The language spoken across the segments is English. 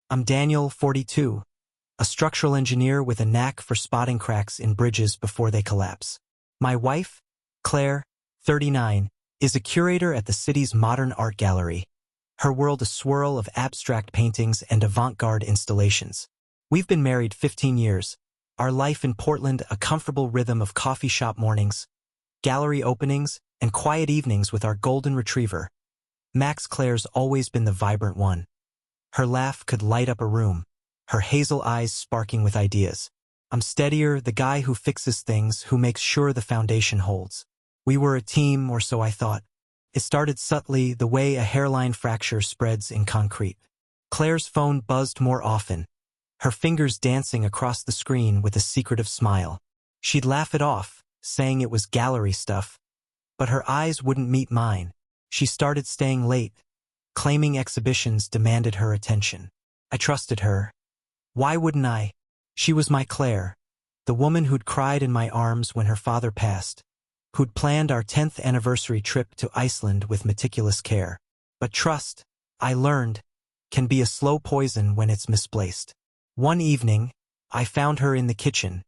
I'm Daniel, 42, a structural engineer with a knack for spotting cracks in bridges before they collapse. My wife, Claire, 39, is a curator at the city's modern art gallery, her world a swirl of abstract paintings and avant-garde installations. We've been married 15 years, our life in Portland a comfortable rhythm of coffee shop mornings, gallery openings, and quiet evenings with our golden retriever. Max. Claire's always been the vibrant one. Her laugh could light up a room, her hazel eyes sparking with ideas. I'm steadier, the guy who fixes things, who makes sure the foundation holds. We were a team, or so I thought. It started subtly, the way a hairline fracture spreads in concrete. Claire's phone buzzed more often, her fingers dancing across the screen with a secretive smile. She'd laugh it off, saying it was gallery stuff. But her eyes wouldn't meet mine. She started staying late, claiming exhibitions demanded her attention. I trusted her. Why wouldn't I? She was my Claire, the woman who'd cried in my arms when her father passed, who'd planned our 10th anniversary trip to Iceland with meticulous care. But trust, I learned, can be a slow poison when it's misplaced. One evening, I found her in the kitchen,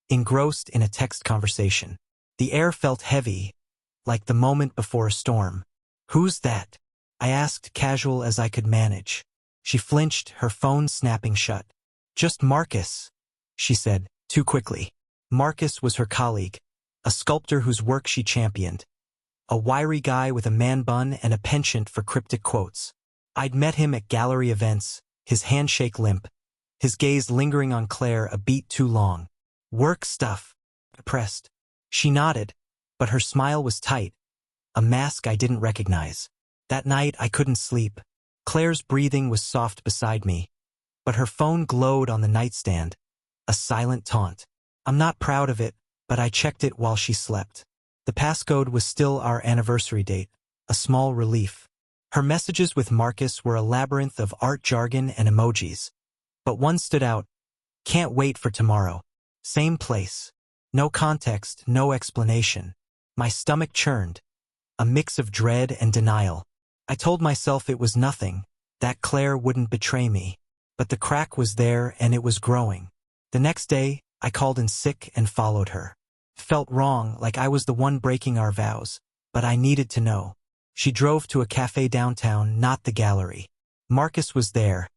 engrossed in a text conversation. The air felt heavy, like the moment before a storm. "Who's that?" I asked, casual as I could manage. She flinched, her phone snapping shut. "Just Marcus," she said, too quickly. Marcus was her colleague, a sculptor whose work she championed. A wiry guy with a man bun and a penchant for cryptic quotes. I'd met him at gallery events, his handshake limp, his gaze lingering on Claire a beat too long. "Work stuff," I pressed. She nodded, but her smile was tight, a mask I didn't recognize. That night I couldn't sleep. Claire's breathing was soft beside me, but her phone glowed on the nightstand, a silent taunt. I'm not proud of it, but I checked it while she slept. The passcode was still our anniversary date, a small relief. Her messages with Marcus were a labyrinth of art jargon and emojis. But one stood out. "Can't wait for tomorrow. Same place." No context, no explanation. My stomach churned, a mix of dread and denial. I told myself it was nothing, that Claire wouldn't betray me. But the crack was there and it was growing. The next day, I called in sick and followed her. Felt wrong, like I was the one breaking our vows, but I needed to know. She drove to a cafe downtown, not the gallery. Marcus was there,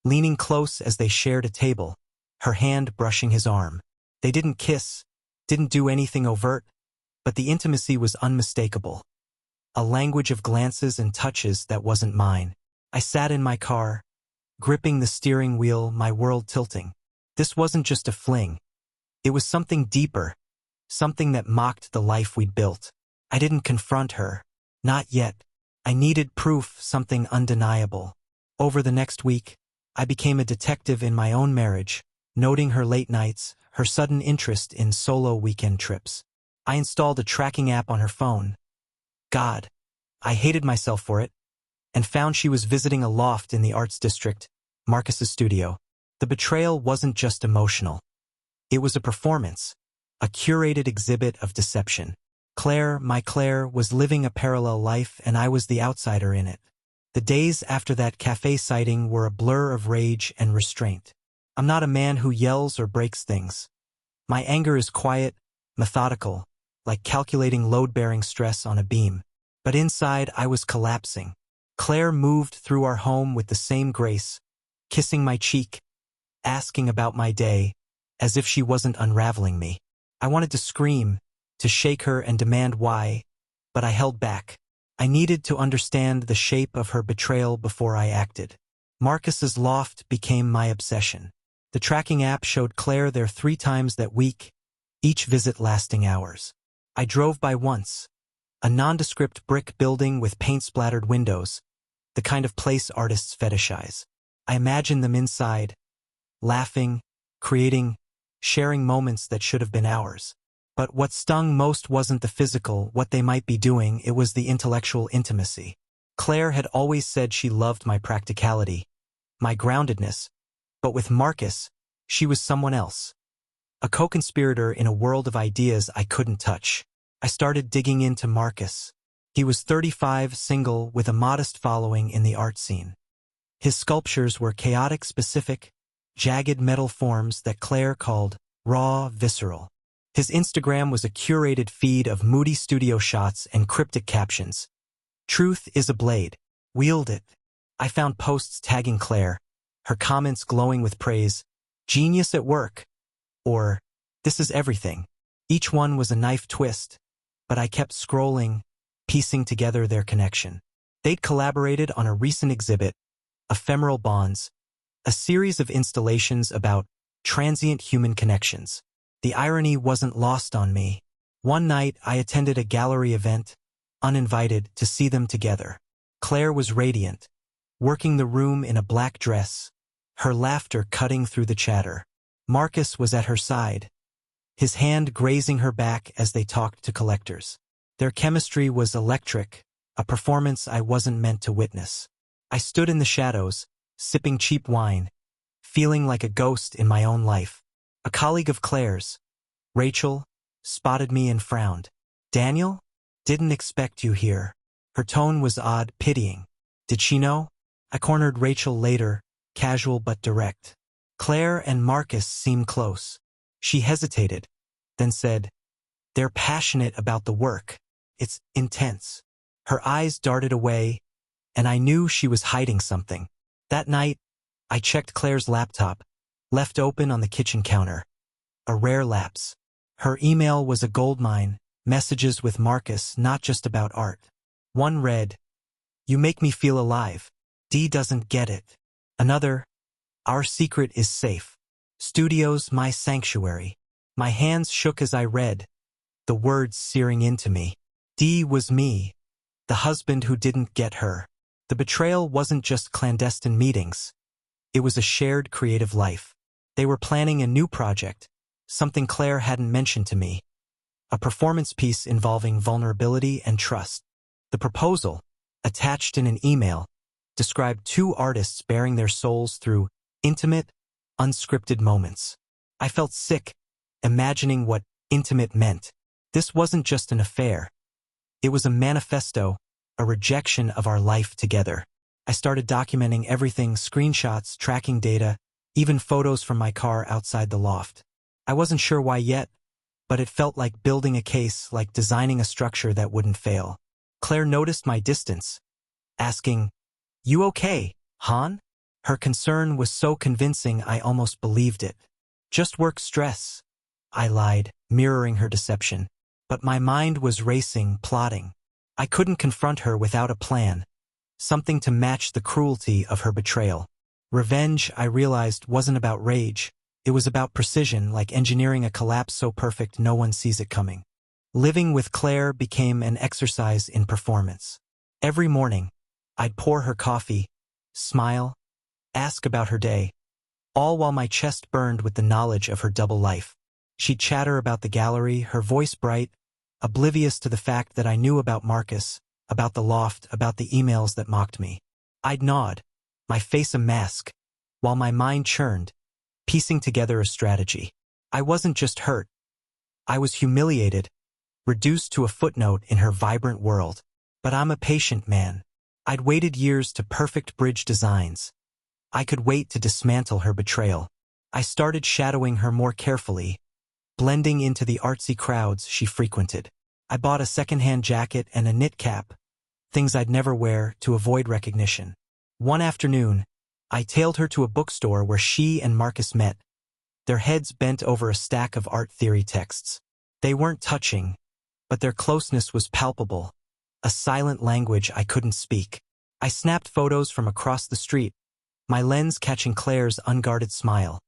leaning close as they shared a table, her hand brushing his arm. They didn't kiss, didn't do anything overt, but the intimacy was unmistakable. A language of glances and touches that wasn't mine. I sat in my car, gripping the steering wheel, my world tilting. This wasn't just a fling. It was something deeper, something that mocked the life we'd built. I didn't confront her. Not yet. I needed proof, something undeniable. Over the next week, I became a detective in my own marriage, noting her late nights, her sudden interest in solo weekend trips. I installed a tracking app on her phone. God, I hated myself for it, and found she was visiting a loft in the Arts District, Marcus's studio. The betrayal wasn't just emotional. It was a performance, a curated exhibit of deception. Claire, my Claire, was living a parallel life and I was the outsider in it. The days after that cafe sighting were a blur of rage and restraint. I'm not a man who yells or breaks things. My anger is quiet, methodical, like calculating load-bearing stress on a beam. But inside I was collapsing. Claire moved through our home with the same grace, kissing my cheek, asking about my day, as if she wasn't unraveling me. I wanted to scream, to shake her and demand why, but I held back. I needed to understand the shape of her betrayal before I acted. Marcus's loft became my obsession. The tracking app showed Claire there 3 times that week, each visit lasting hours. I drove by once, a nondescript brick building with paint-splattered windows, the kind of place artists fetishize. I imagined them inside, laughing, creating, sharing moments that should have been ours. But what stung most wasn't the physical, what they might be doing, it was the intellectual intimacy. Claire had always said she loved my practicality, my groundedness, but with Marcus, she was someone else. A co-conspirator in a world of ideas I couldn't touch. I started digging into Marcus. He was 35, single, with a modest following in the art scene. His sculptures were chaotic, specific, jagged metal forms that Claire called raw, visceral. His Instagram was a curated feed of moody studio shots and cryptic captions. Truth is a blade. Wield it. I found posts tagging Claire, her comments glowing with praise. Genius at work. Or, this is everything. Each one was a knife twist, but I kept scrolling, piecing together their connection. They'd collaborated on a recent exhibit, Ephemeral Bonds, a series of installations about transient human connections. The irony wasn't lost on me. One night, I attended a gallery event, uninvited, to see them together. Claire was radiant, working the room in a black dress, her laughter cutting through the chatter. Marcus was at her side, his hand grazing her back as they talked to collectors. Their chemistry was electric, a performance I wasn't meant to witness. I stood in the shadows, sipping cheap wine, feeling like a ghost in my own life. A colleague of Claire's, Rachel, spotted me and frowned. Daniel? Didn't expect you here. Her tone was odd, pitying. Did she know? I cornered Rachel later, casual but direct. Claire and Marcus seem close. She hesitated, then said, they're passionate about the work. It's intense. Her eyes darted away, and I knew she was hiding something. That night, I checked Claire's laptop, left open on the kitchen counter. A rare lapse. Her email was a goldmine, messages with Marcus, not just about art. One read, "You make me feel alive. D doesn't get it." Another, "Our secret is safe. Studio's my sanctuary." My hands shook as I read, the words searing into me. D was me, the husband who didn't get her. The betrayal wasn't just clandestine meetings. It was a shared creative life. They were planning a new project, something Claire hadn't mentioned to me. A performance piece involving vulnerability and trust. The proposal, attached in an email, described two artists bearing their souls through intimate, unscripted moments. I felt sick, imagining what intimate meant. This wasn't just an affair. It was a manifesto, a rejection of our life together. I started documenting everything, screenshots, tracking data, even photos from my car outside the loft. I wasn't sure why yet, but it felt like building a case, like designing a structure that wouldn't fail. Claire noticed my distance, asking, "You okay, Han?" Her concern was so convincing I almost believed it. "Just work stress," I lied, mirroring her deception. But my mind was racing, plotting. I couldn't confront her without a plan, something to match the cruelty of her betrayal. Revenge, I realized, wasn't about rage. It was about precision, like engineering a collapse so perfect no one sees it coming. Living with Claire became an exercise in performance. Every morning, I'd pour her coffee, smile, ask about her day, all while my chest burned with the knowledge of her double life. She'd chatter about the gallery, her voice bright, oblivious to the fact that I knew about Marcus, about the loft, about the emails that mocked me. I'd nod, my face a mask, while my mind churned, piecing together a strategy. I wasn't just hurt. I was humiliated, reduced to a footnote in her vibrant world. But I'm a patient man. I'd waited years to perfect bridge designs. I could wait to dismantle her betrayal. I started shadowing her more carefully, blending into the artsy crowds she frequented. I bought a secondhand jacket and a knit cap, things I'd never wear, to avoid recognition. One afternoon, I tailed her to a bookstore where she and Marcus met, their heads bent over a stack of art theory texts. They weren't touching, but their closeness was palpable, a silent language I couldn't speak. I snapped photos from across the street, my lens catching Claire's unguarded smile,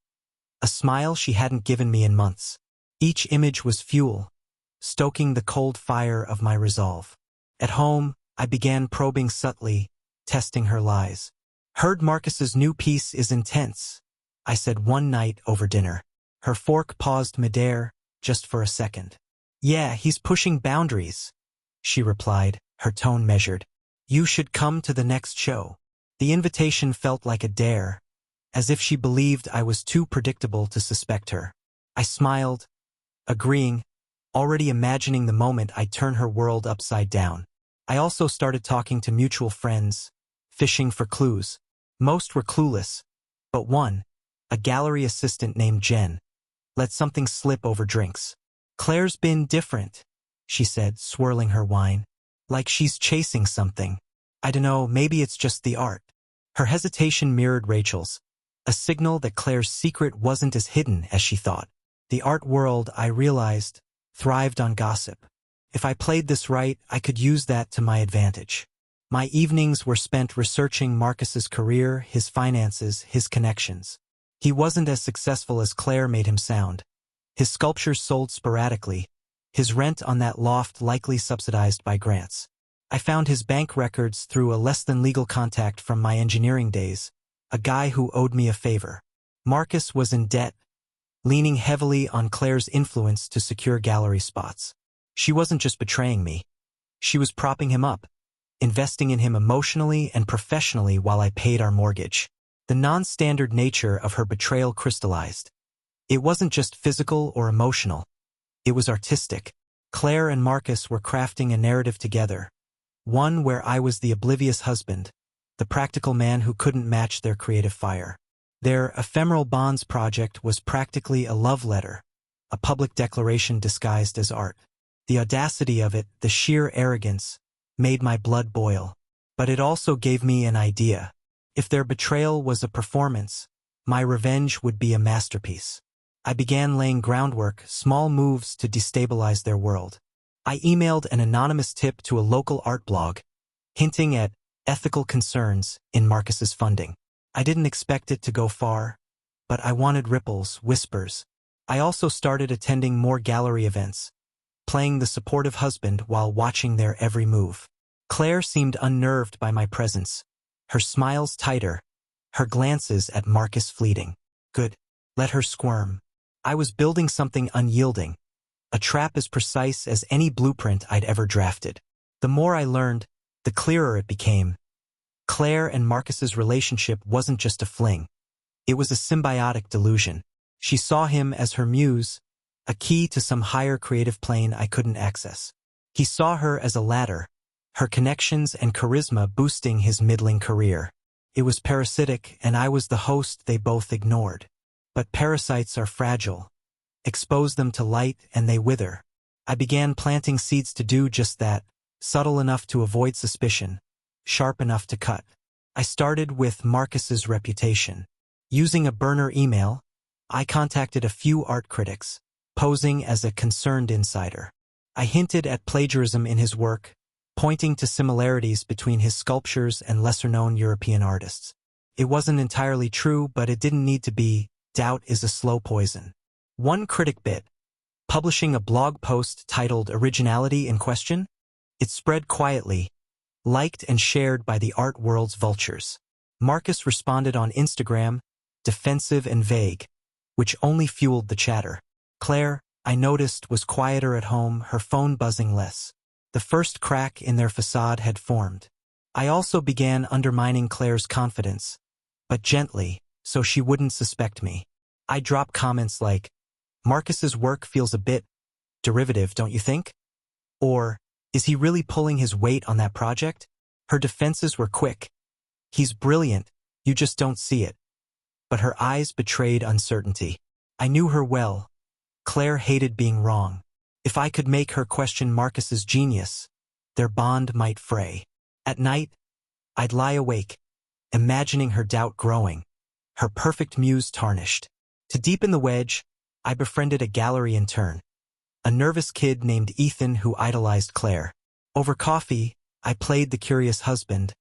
a smile she hadn't given me in months. Each image was fuel, stoking the cold fire of my resolve. At home, I began probing subtly, testing her lies. "Heard Marcus's new piece is intense," I said one night over dinner. Her fork paused midair, just for a second. "Yeah, he's pushing boundaries," she replied, her tone measured. "You should come to the next show." The invitation felt like a dare, as if she believed I was too predictable to suspect her. I smiled, agreeing, already imagining the moment I'd turn her world upside down. I also started talking to mutual friends, fishing for clues. Most were clueless, but one, a gallery assistant named Jen, let something slip over drinks. "Claire's been different," she said, swirling her wine. "Like she's chasing something. I dunno, maybe it's just the art." Her hesitation mirrored Rachel's, a signal that Claire's secret wasn't as hidden as she thought. The art world, I realized, thrived on gossip. If I played this right, I could use that to my advantage. My evenings were spent researching Marcus's career, his finances, his connections. He wasn't as successful as Claire made him sound. His sculptures sold sporadically, his rent on that loft likely subsidized by grants. I found his bank records through a less-than-legal contact from my engineering days, a guy who owed me a favor. Marcus was in debt, leaning heavily on Claire's influence to secure gallery spots. She wasn't just betraying me. She was propping him up, investing in him emotionally and professionally while I paid our mortgage. The non-standard nature of her betrayal crystallized. It wasn't just physical or emotional. It was artistic. Claire and Marcus were crafting a narrative together, one where I was the oblivious husband, the practical man who couldn't match their creative fire. Their ephemeral bonds project was practically a love letter, a public declaration disguised as art. The audacity of it, the sheer arrogance, made my blood boil. But it also gave me an idea. If their betrayal was a performance, my revenge would be a masterpiece. I began laying groundwork, small moves to destabilize their world. I emailed an anonymous tip to a local art blog, hinting at ethical concerns in Marcus's funding. I didn't expect it to go far, but I wanted ripples, whispers. I also started attending more gallery events, playing the supportive husband while watching their every move. Claire seemed unnerved by my presence, her smiles tighter, her glances at Marcus fleeting. Good. Let her squirm. I was building something unyielding, a trap as precise as any blueprint I'd ever drafted. The more I learned, the clearer it became. Claire and Marcus's relationship wasn't just a fling. It was a symbiotic delusion. She saw him as her muse, a key to some higher creative plane I couldn't access. He saw her as a ladder, her connections and charisma boosting his middling career. It was parasitic, and I was the host they both ignored. But parasites are fragile. Expose them to light and they wither. I began planting seeds to do just that, subtle enough to avoid suspicion, sharp enough to cut. I started with Marcus's reputation. Using a burner email, I contacted a few art critics, posing as a concerned insider. I hinted at plagiarism in his work, pointing to similarities between his sculptures and lesser-known European artists. It wasn't entirely true, but it didn't need to be. Doubt is a slow poison. One critic bit, publishing a blog post titled "Originality in Question?" It spread quietly, liked and shared by the art world's vultures. Marcus responded on Instagram, defensive and vague, which only fueled the chatter. Claire, I noticed, was quieter at home, her phone buzzing less. The first crack in their facade had formed. I also began undermining Claire's confidence, but gently, so she wouldn't suspect me. I dropped comments like, "Marcus's work feels a bit derivative, don't you think?" Or, "Is he really pulling his weight on that project?" Her defenses were quick. "He's brilliant, you just don't see it." But her eyes betrayed uncertainty. I knew her well. Claire hated being wrong. If I could make her question Marcus's genius, their bond might fray. At night, I'd lie awake, imagining her doubt growing, her perfect muse tarnished. To deepen the wedge, I befriended a gallery intern, a nervous kid named Ethan who idolized Claire. Over coffee, I played the curious husband,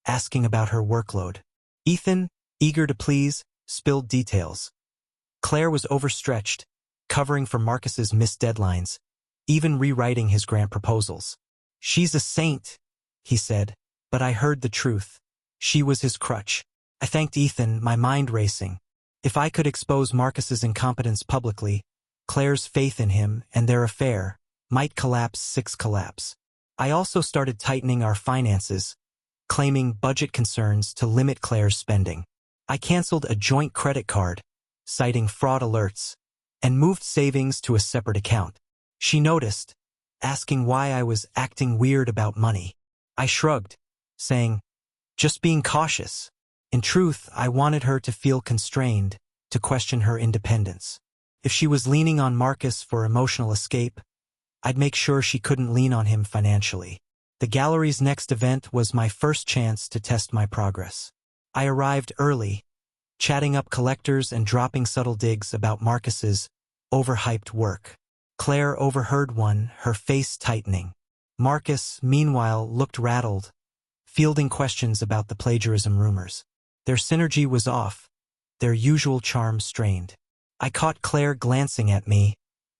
asking about her workload. Ethan, eager to please, spilled details. Claire was overstretched, covering for Marcus's missed deadlines, even rewriting his grant proposals. "She's a saint," he said, but I heard the truth. She was his crutch. I thanked Ethan, my mind racing. If I could expose Marcus's incompetence publicly, Claire's faith in him and their affair might collapse. I also started tightening our finances, claiming budget concerns to limit Claire's spending. I canceled a joint credit card, citing fraud alerts, and moved savings to a separate account. She noticed, asking why I was acting weird about money. I shrugged, saying, "Just being cautious." In truth, I wanted her to feel constrained, to question her independence. If she was leaning on Marcus for emotional escape, I'd make sure she couldn't lean on him financially. The gallery's next event was my first chance to test my progress. I arrived early, chatting up collectors and dropping subtle digs about Marcus's overhyped work. Claire overheard one, her face tightening. Marcus, meanwhile, looked rattled, fielding questions about the plagiarism rumors. Their synergy was off, their usual charm strained. I caught Claire glancing at me,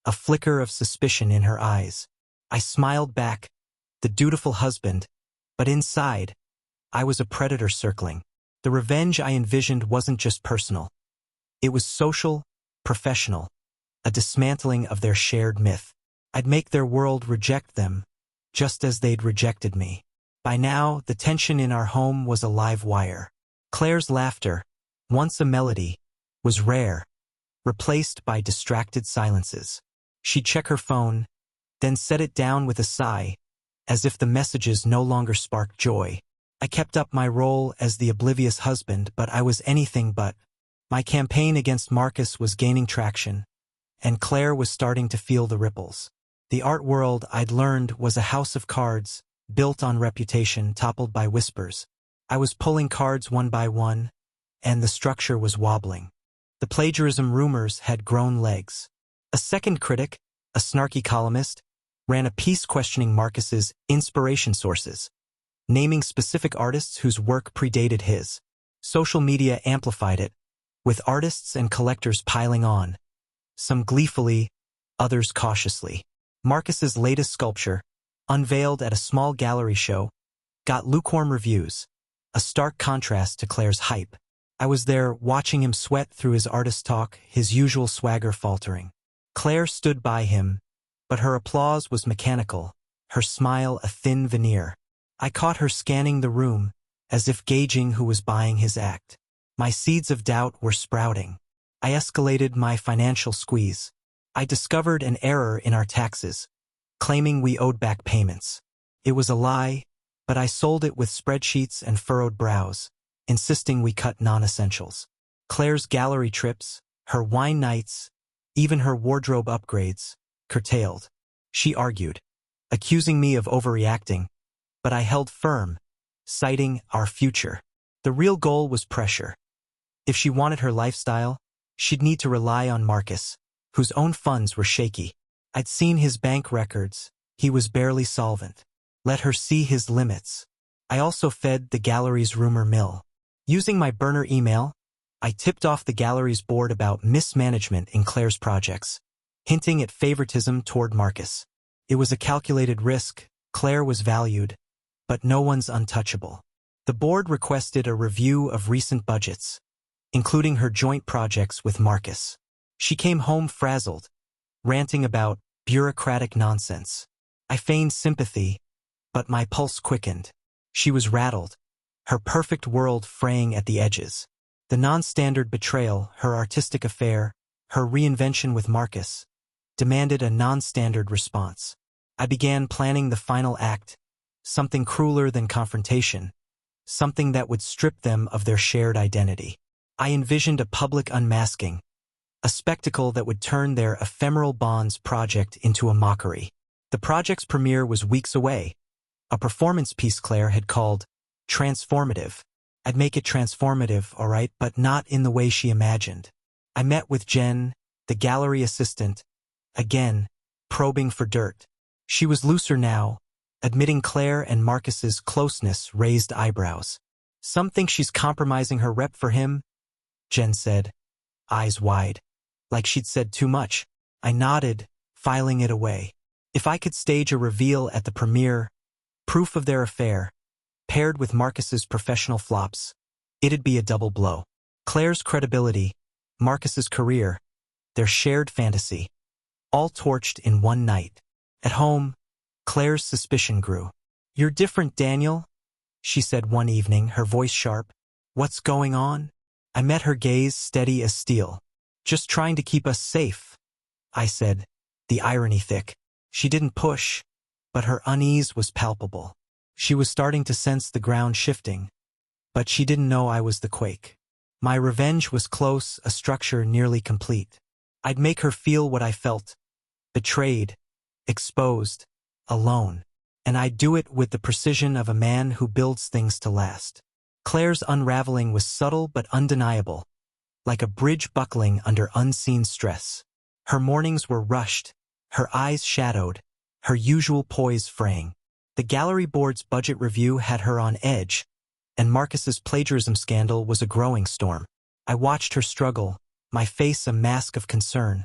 a flicker of suspicion in her eyes. I smiled back, the dutiful husband, but inside, I was a predator circling. The revenge I envisioned wasn't just personal. It was social, professional, a dismantling of their shared myth. I'd make their world reject them, just as they'd rejected me. By now, the tension in our home was a live wire. Claire's laughter, once a melody, was rare, replaced by distracted silences. She'd check her phone, then set it down with a sigh, as if the messages no longer sparked joy. I kept up my role as the oblivious husband, but I was anything but. My campaign against Marcus was gaining traction, and Claire was starting to feel the ripples. The art world, I'd learned, was a house of cards, built on reputation, toppled by whispers. I was pulling cards one by one, and the structure was wobbling. The plagiarism rumors had grown legs. A second critic, a snarky columnist, ran a piece questioning Marcus's inspiration sources, naming specific artists whose work predated his. Social media amplified it, with artists and collectors piling on, some gleefully, others cautiously. Marcus's latest sculpture, unveiled at a small gallery show, got lukewarm reviews, a stark contrast to Claire's hype. I was there watching him sweat through his artist talk, his usual swagger faltering. Claire stood by him, but her applause was mechanical, her smile a thin veneer. I caught her scanning the room, as if gauging who was buying his act. My seeds of doubt were sprouting. I escalated my financial squeeze. I discovered an error in our taxes, claiming we owed back payments. It was a lie, but I sold it with spreadsheets and furrowed brows, insisting we cut non-essentials. Claire's gallery trips, her wine nights, even her wardrobe upgrades, curtailed. She argued, accusing me of overreacting, but I held firm, citing our future. The real goal was pressure. If she wanted her lifestyle, she'd need to rely on Marcus, whose own funds were shaky. I'd seen his bank records, he was barely solvent. Let her see his limits. I also fed the gallery's rumor mill. Using my burner email, I tipped off the gallery's board about mismanagement in Claire's projects, hinting at favoritism toward Marcus. It was a calculated risk. Claire was valued, but no one's untouchable. The board requested a review of recent budgets, including her joint projects with Marcus. She came home frazzled, ranting about bureaucratic nonsense. I feigned sympathy, but my pulse quickened. She was rattled, her perfect world fraying at the edges. The non-standard Betrayal, her artistic affair, her reinvention with Marcus, demanded a non-standard response. I began planning the final act, something crueler than confrontation, something that would strip them of their shared identity. I envisioned a public unmasking, a spectacle that would turn their ephemeral bonds project into a mockery. The project's premiere was weeks away, a performance piece Claire had called transformative. I'd make it transformative, all right, but not in the way she imagined. I met with Jen, the gallery assistant, again, probing for dirt. She was looser now, admitting Claire and Marcus's closeness raised eyebrows. Some think she's compromising her rep for him, Jen said, eyes wide, like she'd said too much. I nodded, filing it away. If I could stage a reveal at the premiere, proof of their affair, paired with Marcus's professional flops, it'd be a double blow. Claire's credibility, Marcus's career, their shared fantasy, all torched in one night. At home, Claire's suspicion grew. "You're different, Daniel," she said one evening, her voice sharp. "What's going on?" I met her gaze steady as steel. "Just trying to keep us safe," I said, the irony thick. She didn't push, but her unease was palpable. She was starting to sense the ground shifting, But she didn't know I was the quake. My revenge was close, a structure nearly complete. I'd make her feel what I felt. Betrayed, exposed, alone. And I'd do it with the precision of a man who builds things to last. Claire's unraveling was subtle but undeniable, like a bridge buckling under unseen stress. Her mornings were rushed, her eyes shadowed, her usual poise fraying. The gallery board's budget review had her on edge, and Marcus's plagiarism scandal was a growing storm. I watched her struggle, my face a mask of concern,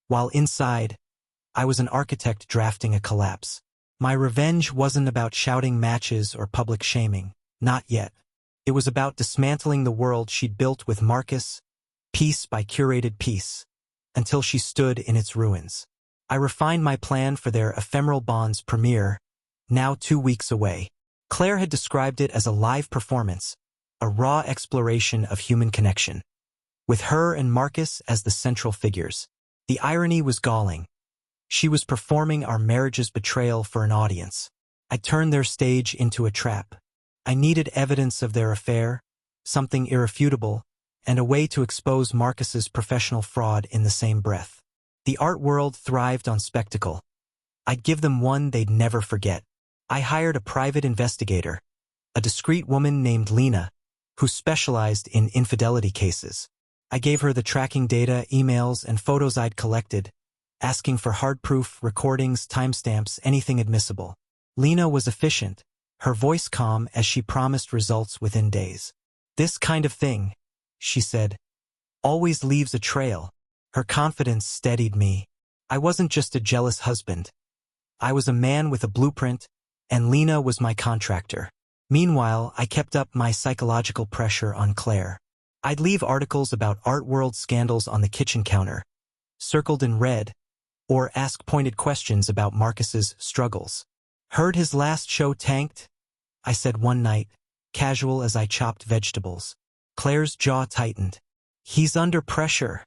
while inside, I was an architect drafting a collapse. My revenge wasn't about shouting matches or public shaming, not yet. It was about dismantling the world she'd built with Marcus, piece by curated piece, until she stood in its ruins. I refined my plan for their Ephemeral Bonds premiere, now 2 weeks away. Claire had described it as a live performance, a raw exploration of human connection, with her and Marcus as the central figures. The irony was galling. She was performing our marriage's betrayal for an audience. I turned their stage into a trap. I needed evidence of their affair, something irrefutable, and a way to expose Marcus's professional fraud in the same breath. The art world thrived on spectacle. I'd give them one they'd never forget. I hired a private investigator, a discreet woman named Lena, who specialized in infidelity cases. I gave her the tracking data, emails, and photos I'd collected, asking for hard proof, recordings, timestamps, anything admissible. Lena was efficient, her voice calm as she promised results within days. "This kind of thing," she said, "always leaves a trail." Her confidence steadied me. I wasn't just a jealous husband. I was a man with a blueprint, and Lena was my contractor. Meanwhile, I kept up my psychological pressure on Claire. I'd leave articles about art world scandals on the kitchen counter, circled in red, or ask pointed questions about Marcus's struggles. "Heard his last show tanked?" I said one night, casual as I chopped vegetables. Claire's jaw tightened. "He's under pressure,"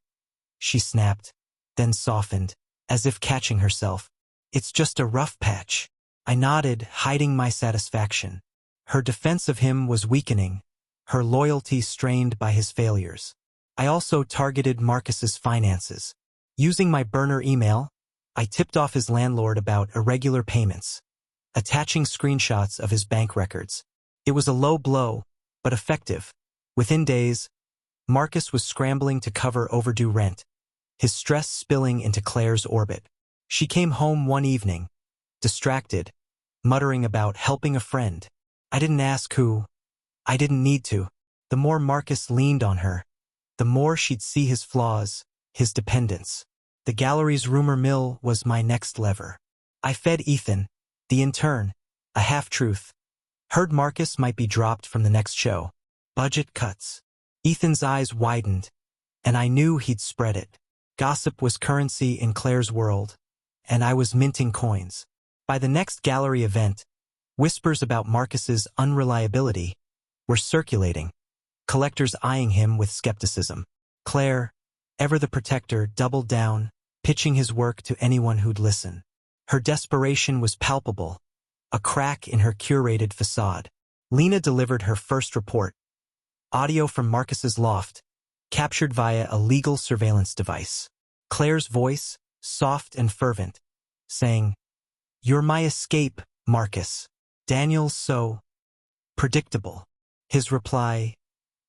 she snapped, then softened, as if catching herself. "It's just a rough patch." I nodded, hiding my satisfaction. Her defense of him was weakening, her loyalty strained by his failures. I also targeted Marcus's finances. Using my burner email, I tipped off his landlord about irregular payments, attaching screenshots of his bank records. It was a low blow, but effective. Within days, Marcus was scrambling to cover overdue rent, his stress spilling into Claire's orbit. She came home one evening, distracted, muttering about helping a friend. I didn't ask who. I didn't need to. The more Marcus leaned on her, the more she'd see his flaws, his dependence. The gallery's rumor mill was my next lever. I fed Ethan, the intern, a half-truth. Heard Marcus might be dropped from the next show. Budget cuts. Ethan's eyes widened, and I knew he'd spread it. Gossip was currency in Claire's world, and I was minting coins. By the next gallery event, whispers about Marcus's unreliability were circulating, collectors eyeing him with skepticism. Claire, ever the protector, doubled down, pitching his work to anyone who'd listen. Her desperation was palpable, a crack in her curated facade. Lena delivered her first report, audio from Marcus's loft, captured via a legal surveillance device. Claire's voice, soft and fervent, saying, "You're my escape, Marcus." Daniel's so predictable. His reply,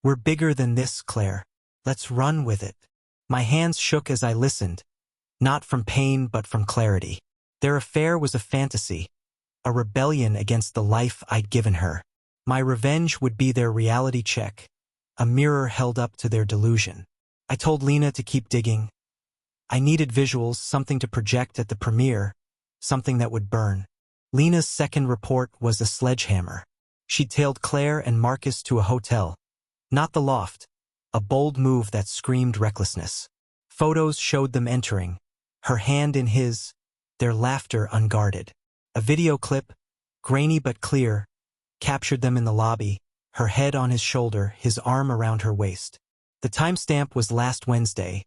"We're bigger than this, Claire. Let's run with it." My hands shook as I listened, not from pain but from clarity. Their affair was a fantasy, a rebellion against the life I'd given her. My revenge would be their reality check, a mirror held up to their delusion. I told Lena to keep digging. I needed visuals, something to project at the premiere, something that would burn. Lena's second report was a sledgehammer. She tailed Claire and Marcus to a hotel, not the loft, a bold move that screamed recklessness. Photos showed them entering, her hand in his, their laughter unguarded. A video clip, grainy but clear, captured them in the lobby, her head on his shoulder, his arm around her waist. The timestamp was last Wednesday,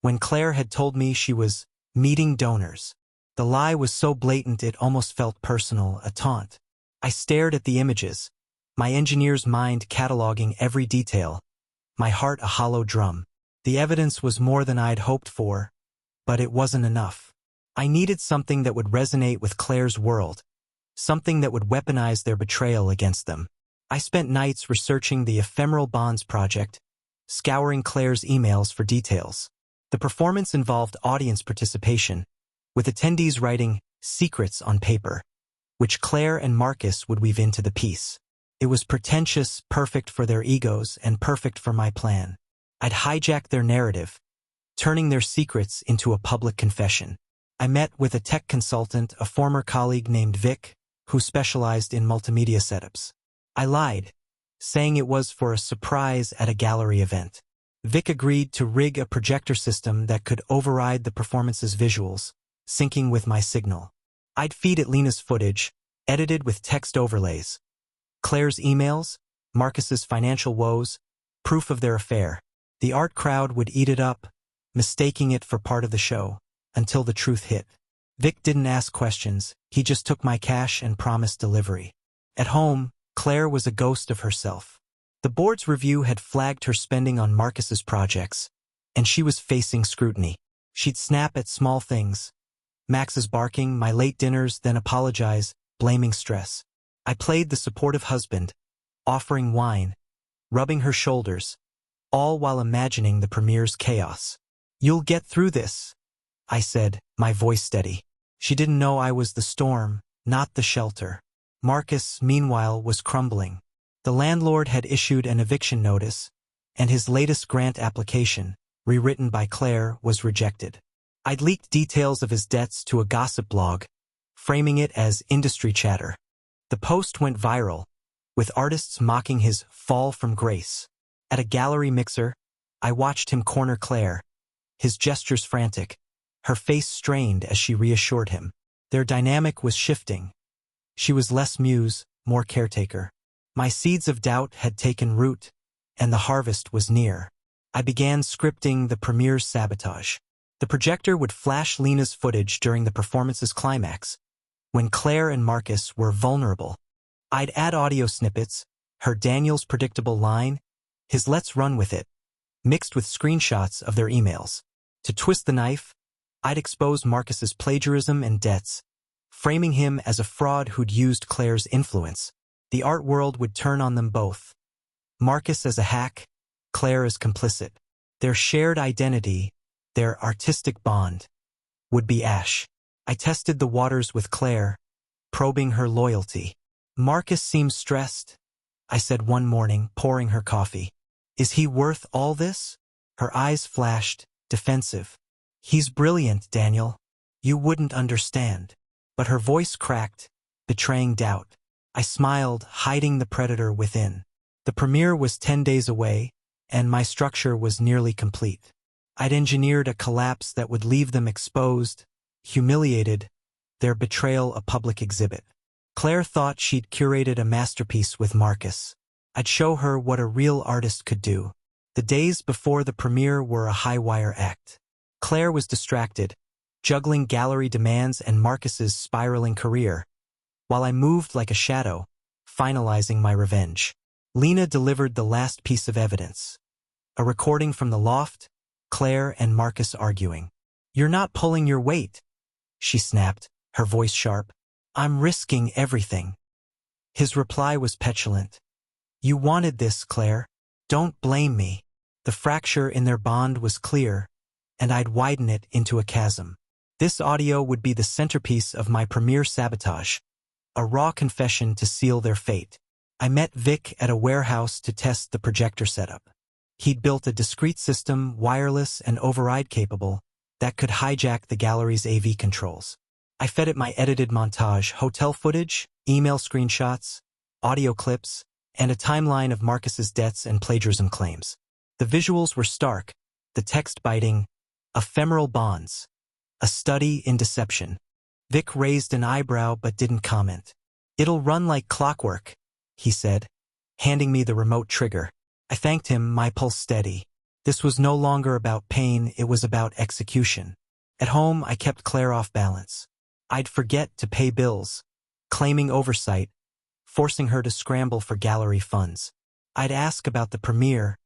when Claire had told me she was meeting donors. The lie was so blatant it almost felt personal, a taunt. I stared at the images, my engineer's mind cataloging every detail, my heart a hollow drum. The evidence was more than I'd hoped for, but it wasn't enough. I needed something that would resonate with Claire's world, something that would weaponize their betrayal against them. I spent nights researching the ephemeral bonds project, scouring Claire's emails for details. The performance involved audience participation, with attendees writing secrets on paper, which Claire and Marcus would weave into the piece. It was pretentious, perfect for their egos, and perfect for my plan. I'd hijack their narrative, turning their secrets into a public confession. I met with a tech consultant, a former colleague named Vic, who specialized in multimedia setups. I lied, saying it was for a surprise at a gallery event. Vic agreed to rig a projector system that could override the performance's visuals, syncing with my signal. I'd feed it Lena's footage, edited with text overlays, Claire's emails, Marcus's financial woes, proof of their affair. The art crowd would eat it up, mistaking it for part of the show, until the truth hit. Vic didn't ask questions, he just took my cash and promised delivery. At home, Claire was a ghost of herself. The board's review had flagged her spending on Marcus's projects, and she was facing scrutiny. She'd snap at small things. Max's barking, my late dinners, then apologize, blaming stress. I played the supportive husband, offering wine, rubbing her shoulders, all while imagining the premiere's chaos. "You'll get through this," I said, my voice steady. She didn't know I was the storm, not the shelter. Marcus, meanwhile, was crumbling. The landlord had issued an eviction notice, and his latest grant application, rewritten by Claire, was rejected. I'd leaked details of his debts to a gossip blog, framing it as industry chatter. The post went viral, with artists mocking his fall from grace. At a gallery mixer, I watched him corner Claire, his gestures frantic, her face strained as she reassured him. Their dynamic was shifting. She was less muse, more caretaker. My seeds of doubt had taken root, and the harvest was near. I began scripting the premiere's sabotage. The projector would flash Lena's footage during the performance's climax, when Claire and Marcus were vulnerable. I'd add audio snippets, her Daniel's predictable line, his "let's run with it," mixed with screenshots of their emails. To twist the knife, I'd expose Marcus's plagiarism and debts, framing him as a fraud who'd used Claire's influence. The art world would turn on them both. Marcus as a hack, Claire as complicit. Their shared identity, their artistic bond, would be ash. I tested the waters with Claire, probing her loyalty. "Marcus seems stressed," I said one morning, pouring her coffee. "Is he worth all this?" Her eyes flashed, defensive. "He's brilliant, Daniel. You wouldn't understand." But her voice cracked, betraying doubt. I smiled, hiding the predator within. The premiere was 10 days away, and my structure was nearly complete. I'd engineered a collapse that would leave them exposed, humiliated, their betrayal a public exhibit. Claire thought she'd curated a masterpiece with Marcus. I'd show her what a real artist could do. The days before the premiere were a high-wire act. Claire was distracted, juggling gallery demands and Marcus's spiraling career, while I moved like a shadow, finalizing my revenge. Lena delivered the last piece of evidence. A recording from the loft, Claire and Marcus arguing. "You're not pulling your weight," she snapped, her voice sharp. "I'm risking everything." His reply was petulant. "You wanted this, Claire. Don't blame me." The fracture in their bond was clear, and I'd widen it into a chasm. This audio would be the centerpiece of my premiere sabotage, a raw confession to seal their fate. I met Vic at a warehouse to test the projector setup. He'd built a discrete system, wireless and override capable, that could hijack the gallery's AV controls. I fed it my edited montage, hotel footage, email screenshots, audio clips, and a timeline of Marcus's debts and plagiarism claims. The visuals were stark, the text biting, ephemeral bonds, a study in deception. Vic raised an eyebrow but didn't comment. "It'll run like clockwork," he said, handing me the remote trigger. I thanked him, my pulse steady. This was no longer about pain, it was about execution. At home, I kept Claire off balance. I'd forget to pay bills, claiming oversight, forcing her to scramble for gallery funds. I'd ask about the premiere,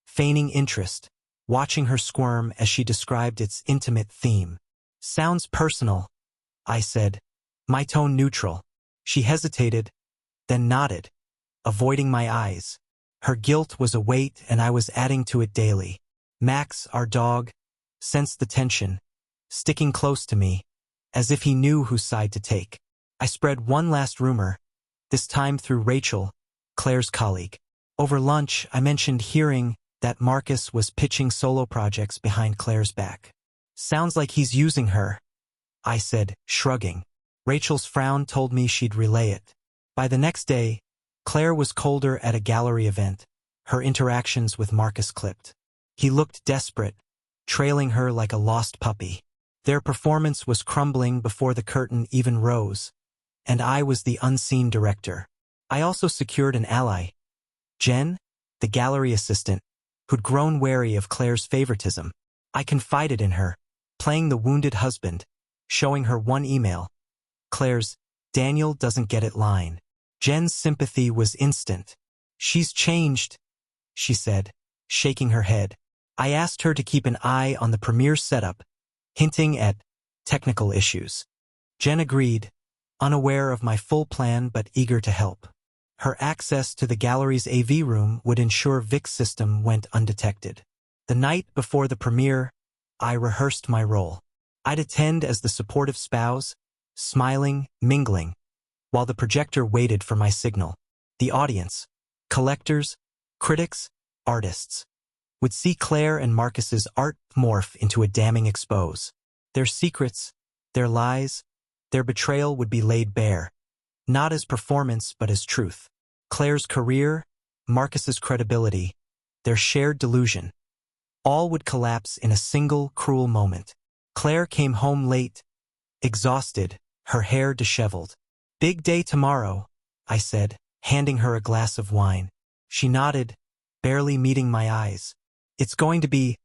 feigning interest, watching her squirm as she described its intimate theme. "Sounds personal," I said, my tone neutral. She hesitated, then nodded, avoiding my eyes. Her guilt was a weight, and I was adding to it daily. Max, our dog, sensed the tension, sticking close to me, as if he knew whose side to take. I spread one last rumor, this time through Rachel, Claire's colleague. Over lunch, I mentioned hearing that Marcus was pitching solo projects behind Claire's back. "Sounds like he's using her," I said, shrugging. Rachel's frown told me she'd relay it. By the next day, Claire was colder at a gallery event, her interactions with Marcus clipped. He looked desperate, trailing her like a lost puppy. Their performance was crumbling before the curtain even rose, and I was the unseen director. I also secured an ally, Jen, the gallery assistant, who'd grown wary of Claire's favoritism. I confided in her, playing the wounded husband, showing her one email, Claire's "Daniel doesn't get it" line. Jen's sympathy was instant. "She's changed," she said, shaking her head. I asked her to keep an eye on the premiere setup, hinting at technical issues. Jen agreed, unaware of my full plan but eager to help. Her access to the gallery's AV room would ensure Vic's system went undetected. The night before the premiere, I rehearsed my role. I'd attend as the supportive spouse, smiling, mingling, while the projector waited for my signal. The audience, collectors, critics, artists, would see Claire and Marcus's art morph into a damning expose. Their secrets, their lies, their betrayal would be laid bare, not as performance but as truth. Claire's career, Marcus's credibility, their shared delusion, all would collapse in a single cruel moment. Claire came home late, exhausted, her hair disheveled. "Big day tomorrow," I said, handing her a glass of wine. She nodded, barely meeting my eyes. "It's going to be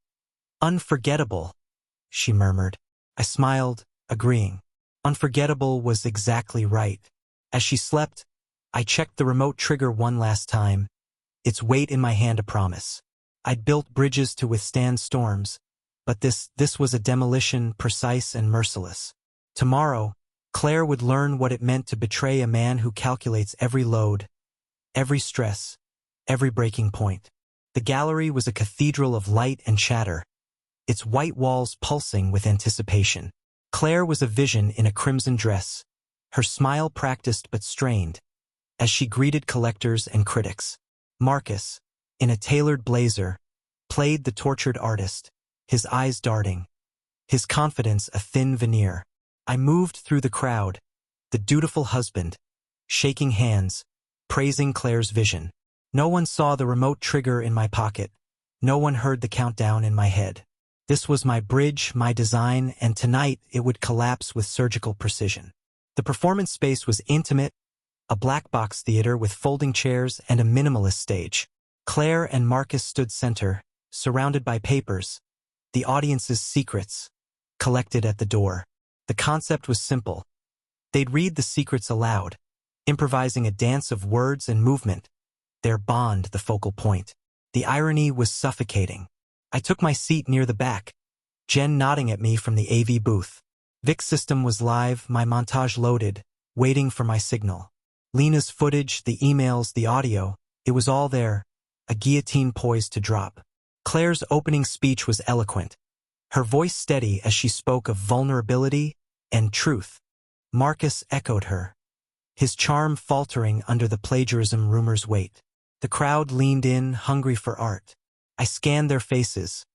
unforgettable," she murmured. I smiled, agreeing. Unforgettable was exactly right. As she slept, I checked the remote trigger one last time, its weight in my hand a promise. I'd built bridges to withstand storms, but this was a demolition precise and merciless. Tomorrow, Claire would learn what it meant to betray a man who calculates every load, every stress, every breaking point. The gallery was a cathedral of light and chatter, its white walls pulsing with anticipation. Claire was a vision in a crimson dress, her smile practiced but strained, as she greeted collectors and critics. Marcus, in a tailored blazer, played the tortured artist, his eyes darting, his confidence a thin veneer. I moved through the crowd, the dutiful husband, shaking hands, praising Claire's vision. No one saw the remote trigger in my pocket. No one heard the countdown in my head. This was my bridge, my design, and tonight it would collapse with surgical precision. The performance space was intimate, a black box theater with folding chairs and a minimalist stage. Claire and Marcus stood center, surrounded by papers, the audience's secrets, collected at the door. The concept was simple. They'd read the secrets aloud, improvising a dance of words and movement, their bond the focal point. The irony was suffocating. I took my seat near the back, Jen nodding at me from the AV booth. Vic's system was live, my montage loaded, waiting for my signal. Lena's footage, the emails, the audio, it was all there, a guillotine poised to drop. Claire's opening speech was eloquent, her voice steady as she spoke of vulnerability and truth. Marcus echoed her, his charm faltering under the plagiarism rumor's weight. The crowd leaned in, hungry for art. I scanned their faces,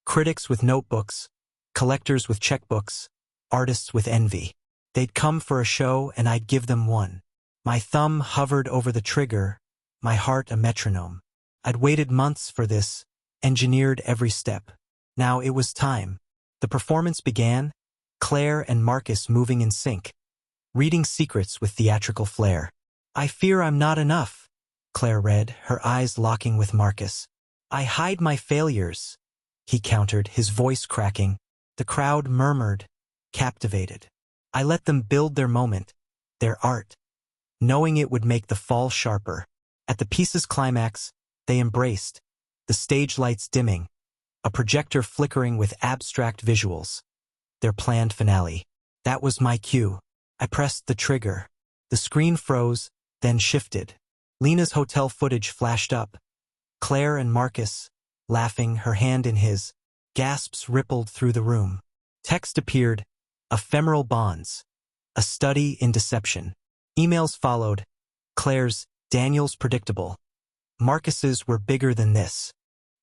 critics with notebooks, collectors with checkbooks, artists with envy. They'd come for a show and I'd give them one. My thumb hovered over the trigger, my heart a metronome. I'd waited months for this, engineered every step. Now it was time. The performance began, Claire and Marcus moving in sync, reading secrets with theatrical flair. "I fear I'm not enough," Claire read, her eyes locking with Marcus. "I hide my failures," he countered, his voice cracking. The crowd murmured, captivated. I let them build their moment, their art. knowing it would make the fall sharper. At the piece's climax, they embraced, the stage lights dimming, a projector flickering with abstract visuals. Their planned finale. That was my cue. I pressed the trigger. The screen froze, then shifted. Lena's hotel footage flashed up. Claire and Marcus, laughing, her hand in his. Gasps rippled through the room. Text appeared, ephemeral bonds. A study in deception. Emails followed. Claire's, Daniel's predictable. Marcus's were bigger than this.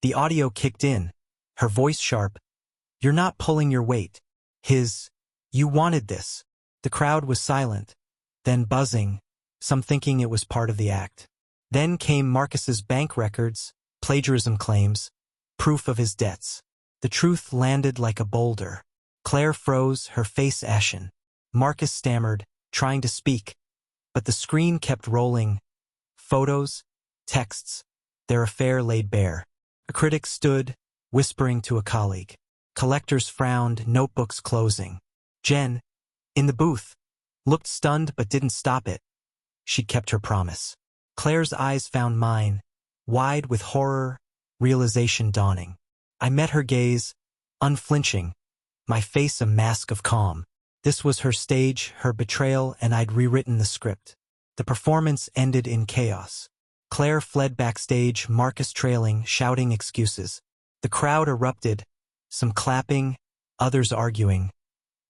The audio kicked in, her voice sharp. You're not pulling your weight. His, you wanted this. The crowd was silent, then buzzing, some thinking it was part of the act. Then came Marcus's bank records, plagiarism claims, proof of his debts. The truth landed like a boulder. Claire froze, her face ashen. Marcus stammered, trying to speak, but the screen kept rolling. Photos, texts, their affair laid bare. A critic stood, whispering to a colleague. Collectors frowned, notebooks closing. Jen, in the booth, looked stunned but didn't stop it. She'd kept her promise. Claire's eyes found mine, wide with horror, realization dawning. I met her gaze, unflinching, my face a mask of calm. This was her stage, her betrayal, and I'd rewritten the script. The performance ended in chaos. Claire fled backstage, Marcus trailing, shouting excuses. The crowd erupted, some clapping, others arguing.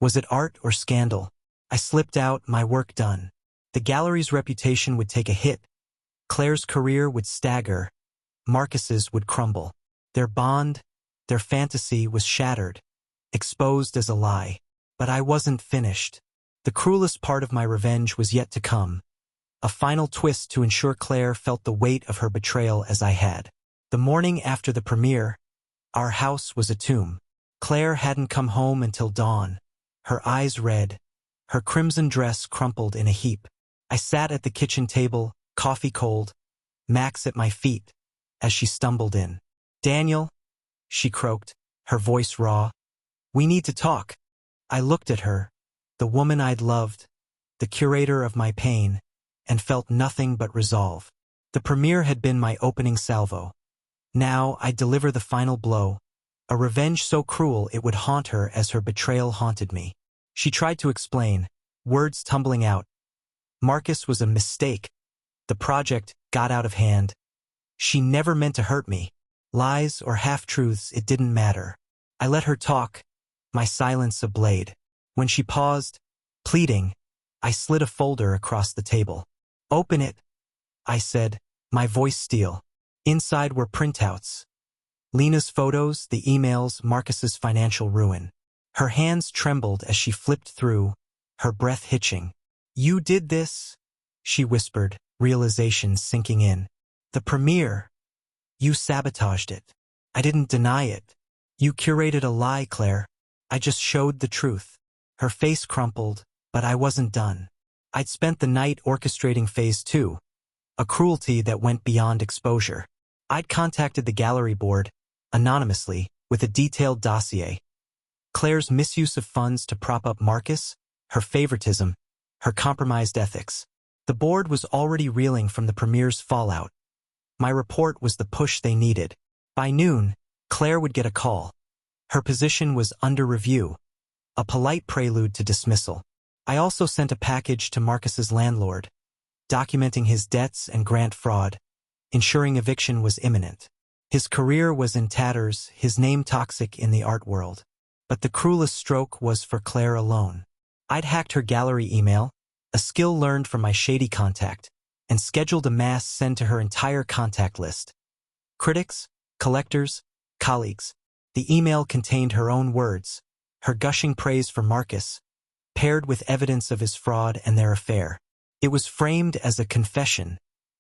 Was it art or scandal? I slipped out, my work done. The gallery's reputation would take a hit. Claire's career would stagger. Marcus's would crumble. Their bond, their fantasy was shattered, exposed as a lie. But I wasn't finished. The cruelest part of my revenge was yet to come. A final twist to ensure Claire felt the weight of her betrayal as I had. The morning after the premiere, our house was a tomb. Claire hadn't come home until dawn. Her eyes red, her crimson dress crumpled in a heap. I sat at the kitchen table, coffee cold, Max at my feet, as she stumbled in. Daniel, she croaked, her voice raw. We need to talk. I looked at her, the woman I'd loved, the curator of my pain, and felt nothing but resolve. The premiere had been my opening salvo. Now I'd deliver the final blow, a revenge so cruel it would haunt her as her betrayal haunted me. She tried to explain, words tumbling out. Marcus was a mistake. The project got out of hand. She never meant to hurt me. Lies or half-truths, it didn't matter. I let her talk, my silence a blade. When she paused, pleading, I slid a folder across the table. Open it, I said, my voice steel. Inside were printouts. Lena's photos, the emails, Marcus's financial ruin. Her hands trembled as she flipped through, her breath hitching. You did this, she whispered, realization sinking in. The premiere. You sabotaged it. I didn't deny it. You curated a lie, Claire. I just showed the truth. Her face crumpled, but I wasn't done. I'd spent the night orchestrating phase 2, a cruelty that went beyond exposure. I'd contacted the gallery board, anonymously, with a detailed dossier. Claire's misuse of funds to prop up Marcus, her favoritism, her compromised ethics. The board was already reeling from the premiere's fallout. My report was the push they needed. By noon, Claire would get a call. Her position was under review, a polite prelude to dismissal. I also sent a package to Marcus's landlord, documenting his debts and grant fraud, ensuring eviction was imminent. His career was in tatters, his name toxic in the art world. But the cruelest stroke was for Claire alone. I'd hacked her gallery email, a skill learned from my shady contact, and scheduled a mass send to her entire contact list. Critics, collectors, colleagues. The email contained her own words, her gushing praise for Marcus, paired with evidence of his fraud and their affair. It was framed as a confession,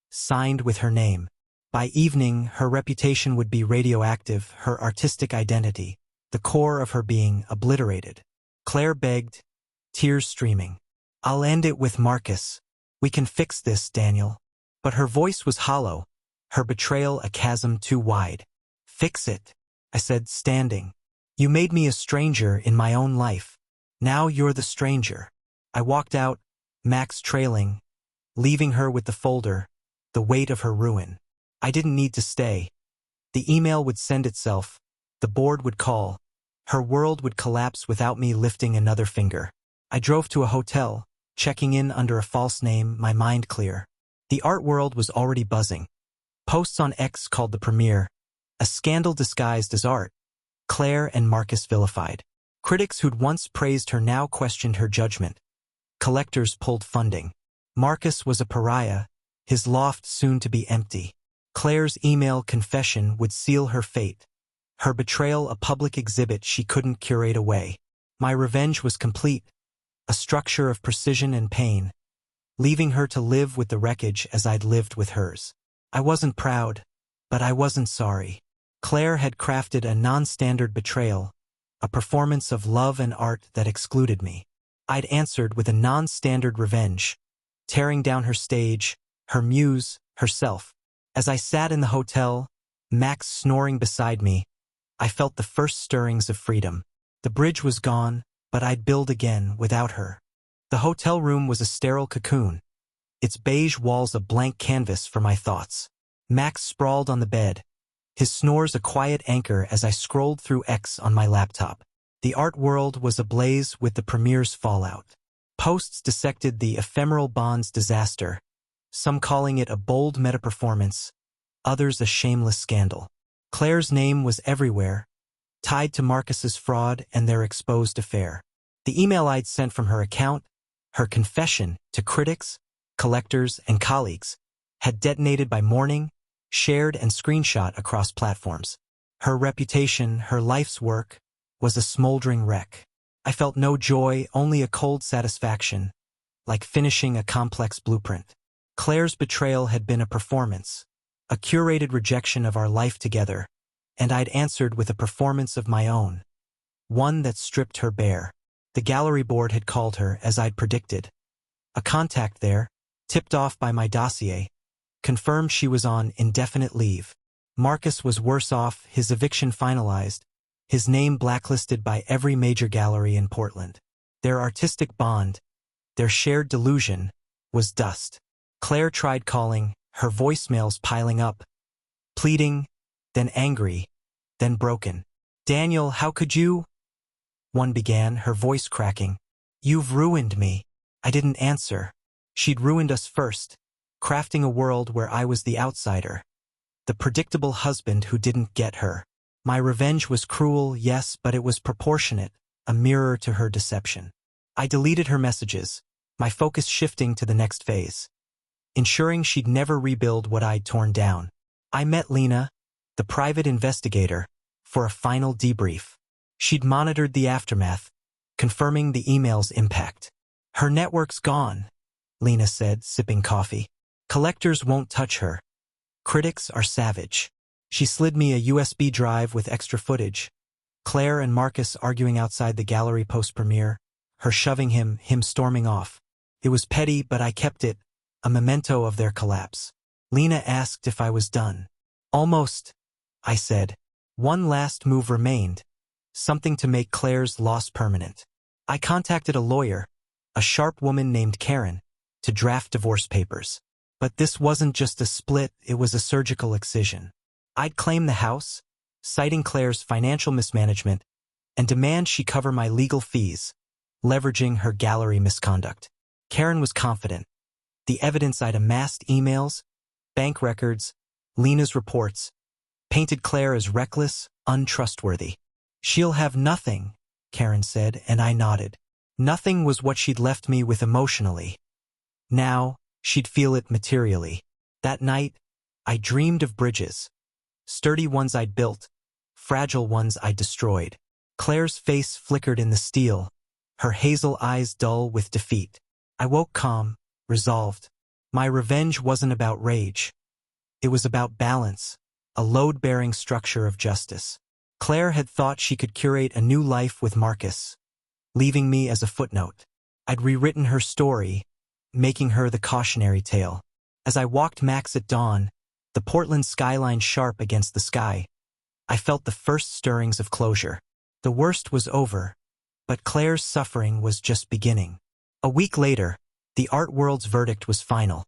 signed with her name. By evening, her reputation would be radioactive, her artistic identity, the core of her being, obliterated. Claire begged, tears streaming. I'll end it with Marcus. We can fix this, Daniel. But her voice was hollow, her betrayal a chasm too wide. Fix it, I said, standing. You made me a stranger in my own life. Now you're the stranger. I walked out, Max trailing, leaving her with the folder, the weight of her ruin. I didn't need to stay. The email would send itself, the board would call, her world would collapse without me lifting another finger. I drove to a hotel, checking in under a false name, my mind clear. The art world was already buzzing. Posts on X called the premiere, a scandal disguised as art. Claire and Marcus vilified. Critics who'd once praised her now questioned her judgment. Collectors pulled funding. Marcus was a pariah, his loft soon to be empty. Claire's email confession would seal her fate. Her betrayal a public exhibit she couldn't curate away. My revenge was complete, a structure of precision and pain, leaving her to live with the wreckage as I'd lived with hers. I wasn't proud, but I wasn't sorry. Claire had crafted a non-standard betrayal, a performance of love and art that excluded me. I'd answered with a non-standard revenge, tearing down her stage, her muse, herself. As I sat in the hotel, Max snoring beside me, I felt the first stirrings of freedom. The bridge was gone, but I'd build again without her. The hotel room was a sterile cocoon, its beige walls a blank canvas for my thoughts. Max sprawled on the bed, his snores a quiet anchor as I scrolled through X on my laptop. The art world was ablaze with the premiere's fallout. Posts dissected the ephemeral Bond's disaster, some calling it a bold meta-performance, others a shameless scandal. Claire's name was everywhere, tied to Marcus's fraud and their exposed affair. The email I'd sent from her account, her confession to critics, collectors, and colleagues, had detonated by morning, shared and screenshot across platforms. Her reputation, her life's work, was a smoldering wreck. I felt no joy, only a cold satisfaction, like finishing a complex blueprint. Claire's betrayal had been a performance, a curated rejection of our life together, and I'd answered with a performance of my own, one that stripped her bare. The gallery board had called her, as I'd predicted. A contact there, tipped off by my dossier, confirmed she was on indefinite leave. Marcus was worse off, his eviction finalized, his name blacklisted by every major gallery in Portland. Their artistic bond, their shared delusion, was dust. Claire tried calling, her voicemails piling up, pleading, then angry, then broken. "Daniel, how could you?" One began, her voice cracking. "You've ruined me." I didn't answer. She'd ruined us first, crafting a world where I was the outsider, the predictable husband who didn't get her. My revenge was cruel, yes, but it was proportionate, a mirror to her deception. I deleted her messages, my focus shifting to the next phase, ensuring she'd never rebuild what I'd torn down. I met Lena, the private investigator, for a final debrief. She'd monitored the aftermath, confirming the email's impact. "Her network's gone," Lena said, sipping coffee. "Collectors won't touch her. Critics are savage." She slid me a USB drive with extra footage. Claire and Marcus arguing outside the gallery post-premiere, her shoving him storming off. It was petty, but I kept it, a memento of their collapse. Lena asked if I was done. "Almost," I said. One last move remained, something to make Claire's loss permanent. I contacted a lawyer, a sharp woman named Karen, to draft divorce papers. But this wasn't just a split, it was a surgical excision. I'd claim the house, citing Claire's financial mismanagement, and demand she cover my legal fees, leveraging her gallery misconduct. Karen was confident. The evidence I'd amassed, emails, bank records, Lena's reports, painted Claire as reckless, untrustworthy. "She'll have nothing," Karen said, and I nodded. Nothing was what she'd left me with emotionally. Now, she'd feel it materially. That night, I dreamed of bridges. Sturdy ones I'd built, fragile ones I'd destroyed. Claire's face flickered in the steel, her hazel eyes dull with defeat. I woke calm, resolved. My revenge wasn't about rage. It was about balance, a load-bearing structure of justice. Claire had thought she could curate a new life with Marcus, leaving me as a footnote. I'd rewritten her story, making her the cautionary tale. As I walked Max at dawn, the Portland skyline sharp against the sky, I felt the first stirrings of closure. The worst was over, but Claire's suffering was just beginning. A week later, The art world's verdict was final.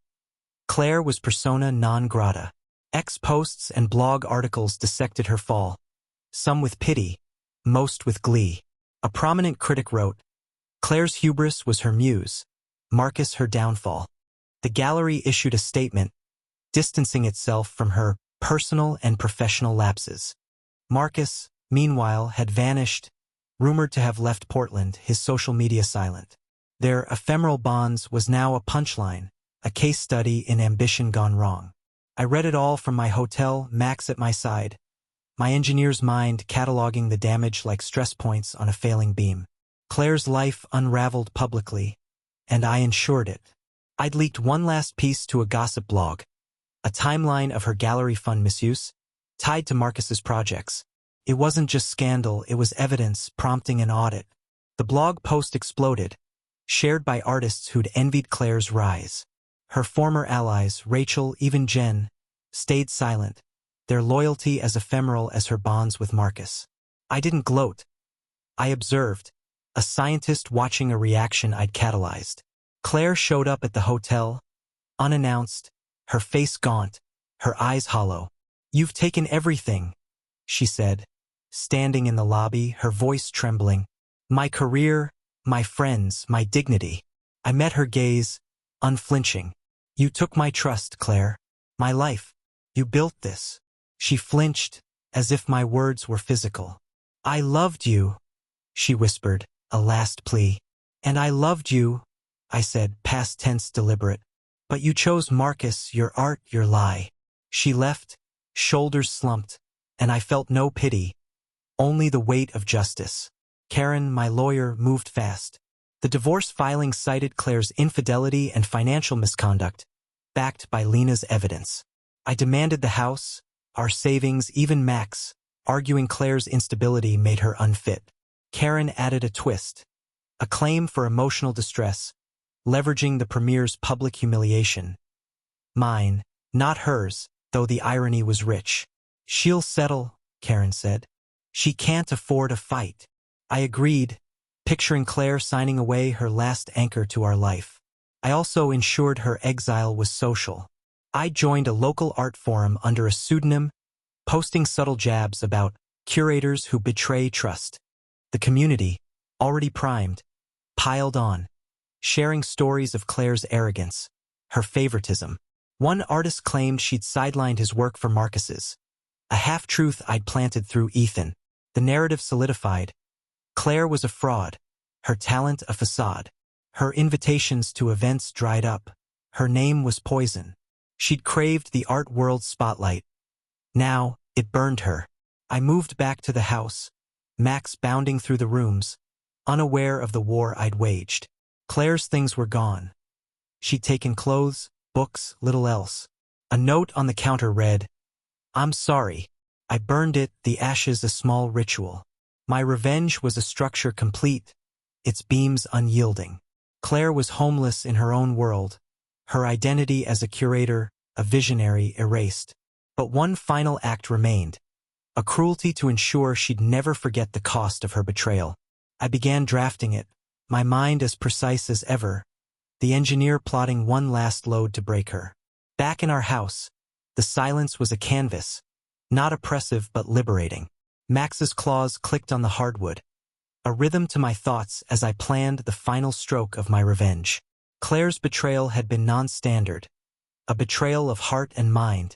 Claire was persona non grata. Posts and blog articles dissected her fall, some with pity, most with glee. A prominent critic wrote, "Claire's hubris was her muse, Marcus her downfall." The gallery issued a statement, distancing itself from her personal and professional lapses. Marcus, meanwhile, had vanished, rumored to have left Portland, his social media silent. Their ephemeral bonds was now a punchline, a case study in ambition gone wrong. I read it all from my hotel, Max at my side, my engineer's mind cataloging the damage like stress points on a failing beam. Claire's life unraveled publicly, and I ensured it. I'd leaked one last piece to a gossip blog, a timeline of her gallery fund misuse, tied to Marcus's projects. It wasn't just scandal, it was evidence prompting an audit. The blog post exploded, shared by artists who'd envied Claire's rise. Her former allies, Rachel, even Jen, stayed silent, their loyalty as ephemeral as her bonds with Marcus. I didn't gloat. I observed, a scientist watching a reaction I'd catalyzed. Claire showed up at the hotel, unannounced, her face gaunt, her eyes hollow. "You've taken everything," she said, standing in the lobby, her voice trembling. "My career, my friends, my dignity." I met her gaze, unflinching. "You took my trust, Claire. My life. You built this." She flinched, as if my words were physical. "I loved you," she whispered, a last plea. "And I loved you," I said, past tense deliberate. "But you chose Marcus, your art, your lie." She left, shoulders slumped, and I felt no pity, only the weight of justice. Karen, my lawyer, moved fast. The divorce filing cited Claire's infidelity and financial misconduct, backed by Lena's evidence. I demanded the house, our savings, even Max, arguing Claire's instability made her unfit. Karen added a twist, a claim for emotional distress, leveraging the premier's public humiliation. Mine, not hers, though the irony was rich. "She'll settle," Karen said. "She can't afford a fight." I agreed, picturing Claire signing away her last anchor to our life. I also ensured her exile was social. I joined a local art forum under a pseudonym, posting subtle jabs about curators who betray trust. The community, already primed, piled on, sharing stories of Claire's arrogance, her favoritism. One artist claimed she'd sidelined his work for Marcus's, a half-truth I'd planted through Ethan. The narrative solidified. Claire was a fraud, her talent a facade. Her invitations to events dried up. Her name was poison. She'd craved the art world's spotlight. Now, it burned her. I moved back to the house, Max bounding through the rooms, unaware of the war I'd waged. Claire's things were gone. She'd taken clothes, books, little else. A note on the counter read, "I'm sorry." I burned it, the ashes a small ritual. My revenge was a structure complete, its beams unyielding. Claire was homeless in her own world, her identity as a curator, a visionary, erased. But one final act remained, a cruelty to ensure she'd never forget the cost of her betrayal. I began drafting it, my mind as precise as ever, the engineer plotting one last load to break her. Back in our house, the silence was a canvas, not oppressive but liberating. Max's claws clicked on the hardwood, a rhythm to my thoughts as I planned the final stroke of my revenge. Claire's betrayal had been non-standard, a betrayal of heart and mind,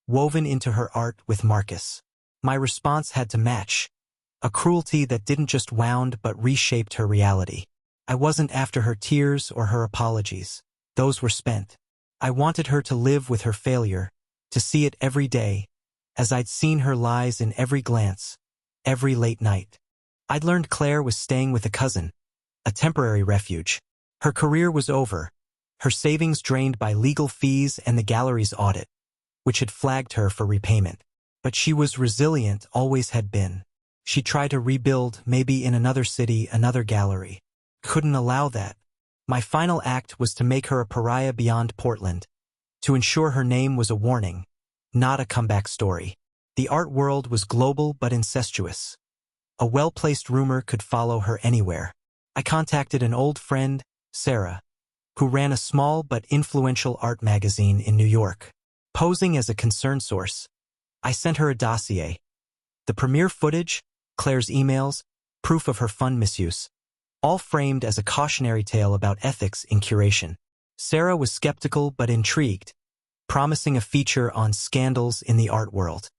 woven into her art with Marcus. My response had to match, a cruelty that didn't just wound but reshaped her reality. I wasn't after her tears or her apologies. Those were spent. I wanted her to live with her failure, to see it every day, as I'd seen her lies in every glance, every late night. I'd learned Claire was staying with a cousin, a temporary refuge. Her career was over, her savings drained by legal fees and the gallery's audit, which had flagged her for repayment. But she was resilient, always had been. She tried to rebuild, maybe in another city, another gallery. Couldn't allow that. My final act was to make her a pariah beyond Portland, to ensure her name was a warning, not a comeback story. The art world was global but incestuous. A well-placed rumor could follow her anywhere. I contacted an old friend, Sarah, who ran a small but influential art magazine in New York. Posing as a concern source, I sent her a dossier. The premiere footage, Claire's emails, proof of her fund misuse, all framed as a cautionary tale about ethics in curation. Sarah was skeptical but intrigued, promising a feature on scandals in the art world.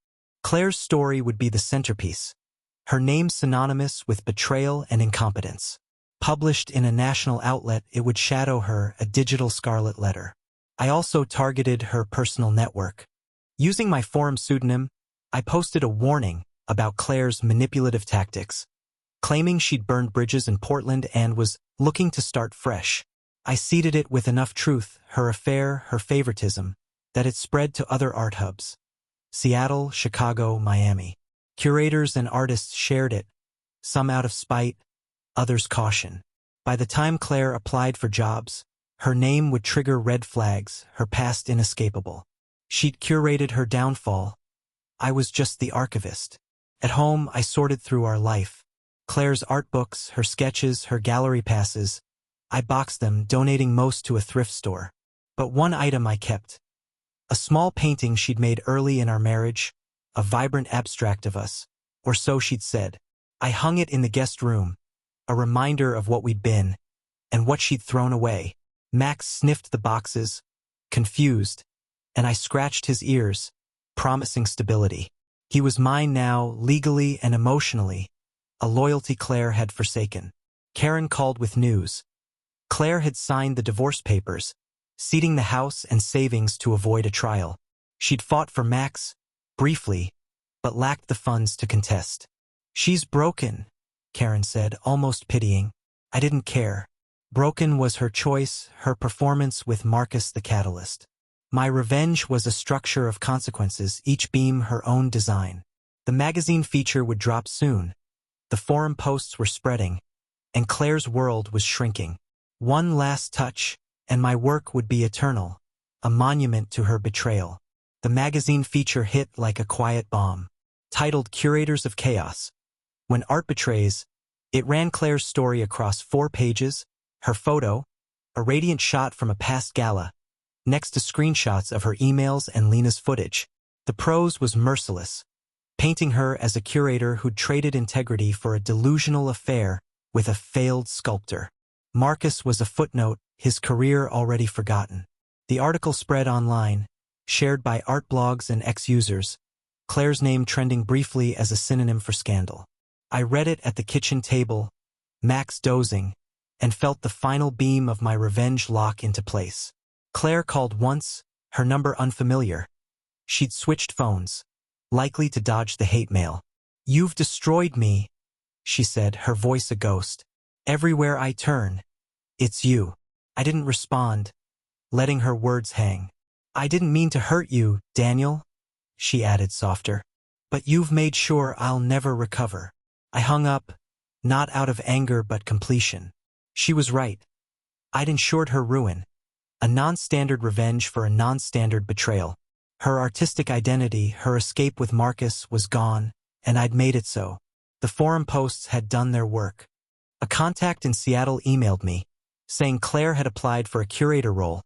Claire's story would be the centerpiece, her name synonymous with betrayal and incompetence. Published in a national outlet, it would shadow her, a digital scarlet letter. I also targeted her personal network. Using my forum pseudonym, I posted a warning about Claire's manipulative tactics, claiming she'd burned bridges in Portland and was looking to start fresh. I seeded it with enough truth, her affair, her favoritism, that it spread to other art hubs. Seattle, Chicago, Miami. Curators and artists shared it, some out of spite, others caution. By the time Claire applied for jobs, her name would trigger red flags, her past inescapable. She'd curated her downfall. I was just the archivist. At home, I sorted through our life. Claire's art books, her sketches, her gallery passes. I boxed them, donating most to a thrift store. But one item I kept. A small painting she'd made early in our marriage, a vibrant abstract of us, or so she'd said. I hung it in the guest room, a reminder of what we'd been, and what she'd thrown away. Max sniffed the boxes, confused, and I scratched his ears, promising stability. He was mine now, legally and emotionally, a loyalty Claire had forsaken. Karen called with news. Claire had signed the divorce papers, ceding the house and savings to avoid a trial. She'd fought for Max, briefly, but lacked the funds to contest. She's broken, Karen said, almost pitying. I didn't care. Broken was her choice, her performance with Marcus the catalyst. My revenge was a structure of consequences, each beam her own design. The magazine feature would drop soon. The forum posts were spreading, and Claire's world was shrinking. One last touch, and my work would be eternal, a monument to her betrayal. The magazine feature hit like a quiet bomb. Titled Curators of Chaos. When art betrays, it ran Claire's story across 4 pages, her photo, a radiant shot from a past gala, next to screenshots of her emails and Lena's footage. The prose was merciless, painting her as a curator who'd traded integrity for a delusional affair with a failed sculptor. Marcus was a footnote, his career already forgotten. The article spread online, shared by art blogs and ex-users, Claire's name trending briefly as a synonym for scandal. I read it at the kitchen table, Max dozing, and felt the final beam of my revenge lock into place. Claire called once, her number unfamiliar. She'd switched phones, likely to dodge the hate mail. "You've destroyed me," she said, her voice a ghost. "Everywhere I turn, it's you." I didn't respond, letting her words hang. "I didn't mean to hurt you, Daniel," she added softer. "But you've made sure I'll never recover." I hung up, not out of anger but completion. She was right. I'd ensured her ruin. A non-standard revenge for a non-standard betrayal. Her artistic identity, her escape with Marcus, was gone, and I'd made it so. The forum posts had done their work. A contact in Seattle emailed me, saying Claire had applied for a curator role,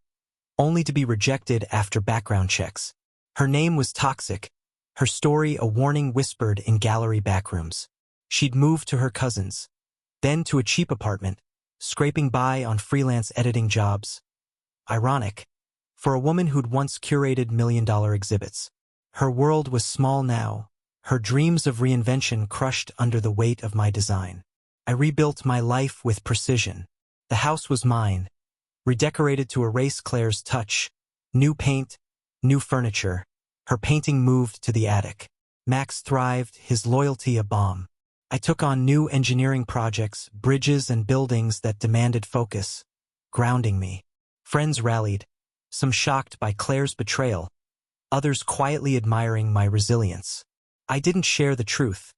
only to be rejected after background checks. Her name was toxic, her story a warning whispered in gallery backrooms. She'd moved to her cousin's, then to a cheap apartment, scraping by on freelance editing jobs. Ironic, for a woman who'd once curated million-dollar exhibits. Her world was small now, her dreams of reinvention crushed under the weight of my design. I rebuilt my life with precision. The house was mine, redecorated to erase Claire's touch. New paint, new furniture. Her painting moved to the attic. Max thrived, his loyalty a bomb. I took on new engineering projects, bridges and buildings that demanded focus, grounding me. Friends rallied, some shocked by Claire's betrayal, others quietly admiring my resilience. I didn't share the truth.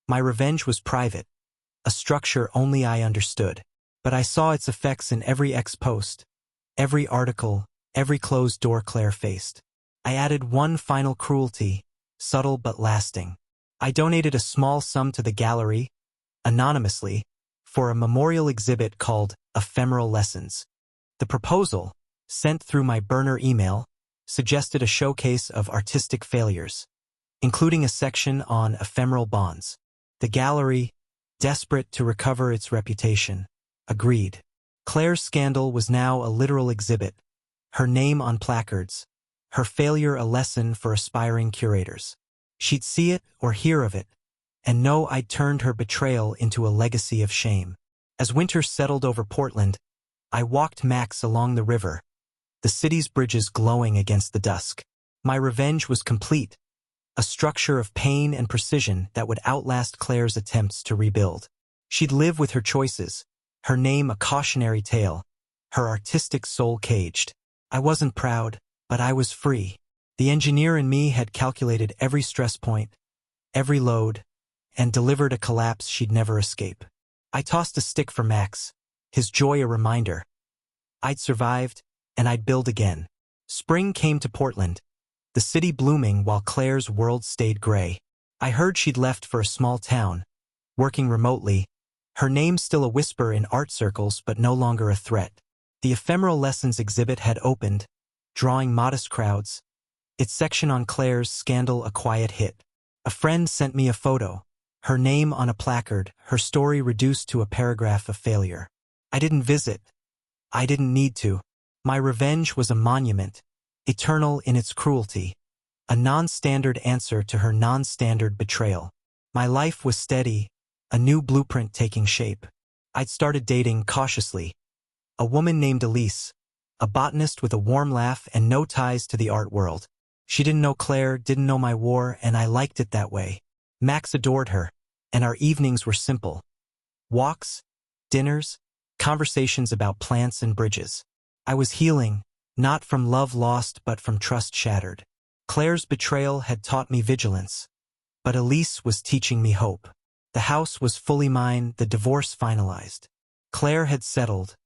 My revenge was private, a structure only I understood. But I saw its effects in every ex-post, every article, every closed door Claire faced. I added one final cruelty, subtle but lasting. I donated a small sum to the gallery, anonymously, for a memorial exhibit called Ephemeral Lessons. The proposal, sent through my burner email, suggested a showcase of artistic failures, including a section on ephemeral bonds. The gallery, desperate to recover its reputation, agreed. Claire's scandal was now a literal exhibit, her name on placards, her failure a lesson for aspiring curators. She'd see it or hear of it, and know I'd turned her betrayal into a legacy of shame. As winter settled over Portland, I walked Max along the river, the city's bridges glowing against the dusk. My revenge was complete, a structure of pain and precision that would outlast Claire's attempts to rebuild. She'd live with her choices, her name a cautionary tale, her artistic soul caged. I wasn't proud, but I was free. The engineer in me had calculated every stress point, every load, and delivered a collapse she'd never escape. I tossed a stick for Max, his joy a reminder. I'd survived, and I'd build again. Spring came to Portland, the city blooming while Claire's world stayed gray. I heard she'd left for a small town, working remotely, her name still a whisper in art circles but no longer a threat. The ephemeral lessons exhibit had opened, drawing modest crowds, its section on Claire's scandal a quiet hit. A friend sent me a photo, her name on a placard, her story reduced to a paragraph of failure. I didn't visit. I didn't need to. My revenge was a monument, eternal in its cruelty, a non-standard answer to her non-standard betrayal. My life was steady, a new blueprint taking shape. I'd started dating cautiously. A woman named Elise, a botanist with a warm laugh and no ties to the art world. She didn't know Claire, didn't know my war, and I liked it that way. Max adored her, and our evenings were simple. Walks, dinners, conversations about plants and bridges. I was healing, not from love lost but from trust shattered. Claire's betrayal had taught me vigilance, but Elise was teaching me hope. The house was fully mine, the divorce finalized. Claire had settled,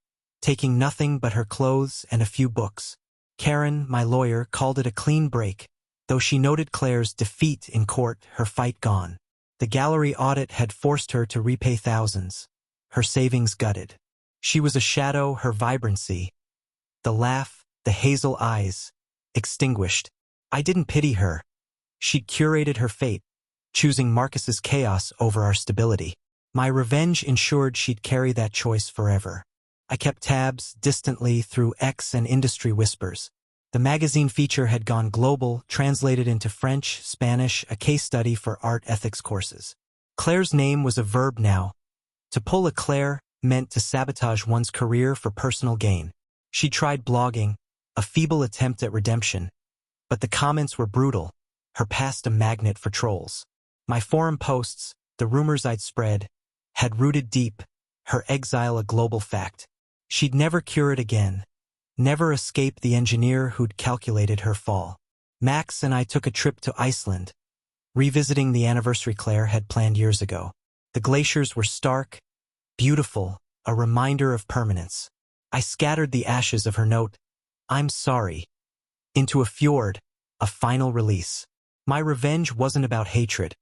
taking nothing but her clothes and a few books. Karen, my lawyer, called it a clean break, though she noted Claire's defeat in court, her fight gone. The gallery audit had forced her to repay thousands, her savings gutted. She was a shadow, her vibrancy, the laugh, the hazel eyes, extinguished. I didn't pity her. She'd curated her fate, choosing Marcus's chaos over our stability. My revenge ensured she'd carry that choice forever. I kept tabs distantly through X and industry whispers. The magazine feature had gone global, translated into French, Spanish, a case study for art ethics courses. Claire's name was a verb now. To pull a Claire meant to sabotage one's career for personal gain. She tried blogging, a feeble attempt at redemption, but the comments were brutal, her past a magnet for trolls. My forum posts, the rumors I'd spread, had rooted deep, her exile a global fact. She'd never cure it again, never escape the engineer who'd calculated her fall. Max and I took a trip to Iceland, revisiting the anniversary Claire had planned years ago. The glaciers were stark, beautiful, a reminder of permanence. I scattered the ashes of her note, "I'm sorry," into a fjord, a final release. My revenge wasn't about hatred.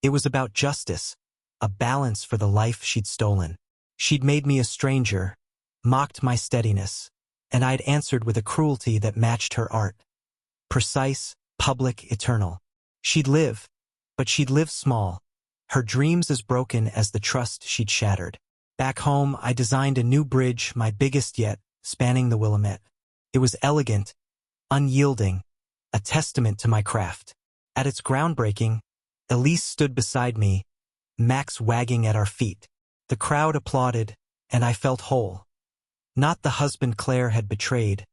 It was about justice, a balance for the life she'd stolen. She'd made me a stranger, mocked my steadiness, and I'd answered with a cruelty that matched her art. Precise, public, eternal. She'd live, but she'd live small, her dreams as broken as the trust she'd shattered. Back home, I designed a new bridge, my biggest yet, spanning the Willamette. It was elegant, unyielding, a testament to my craft. At its groundbreaking, Elise stood beside me, Max wagging at our feet. The crowd applauded, and I felt whole. Not the husband Claire had betrayed,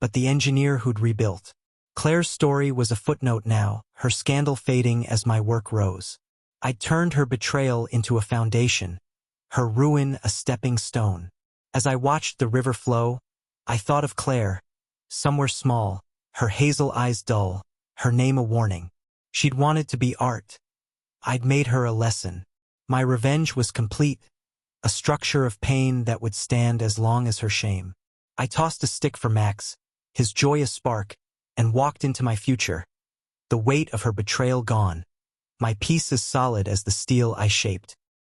but the engineer who'd rebuilt. Claire's story was a footnote now, her scandal fading as my work rose. I'd turned her betrayal into a foundation, her ruin a stepping stone. As I watched the river flow, I thought of Claire, somewhere small, her hazel eyes dull, her name a warning. She'd wanted to be art. I'd made her a lesson. My revenge was complete, a structure of pain that would stand as long as her shame. I tossed a stick for Max, his joy a spark, and walked into my future. The weight of her betrayal gone, my peace as solid as the steel I shaped.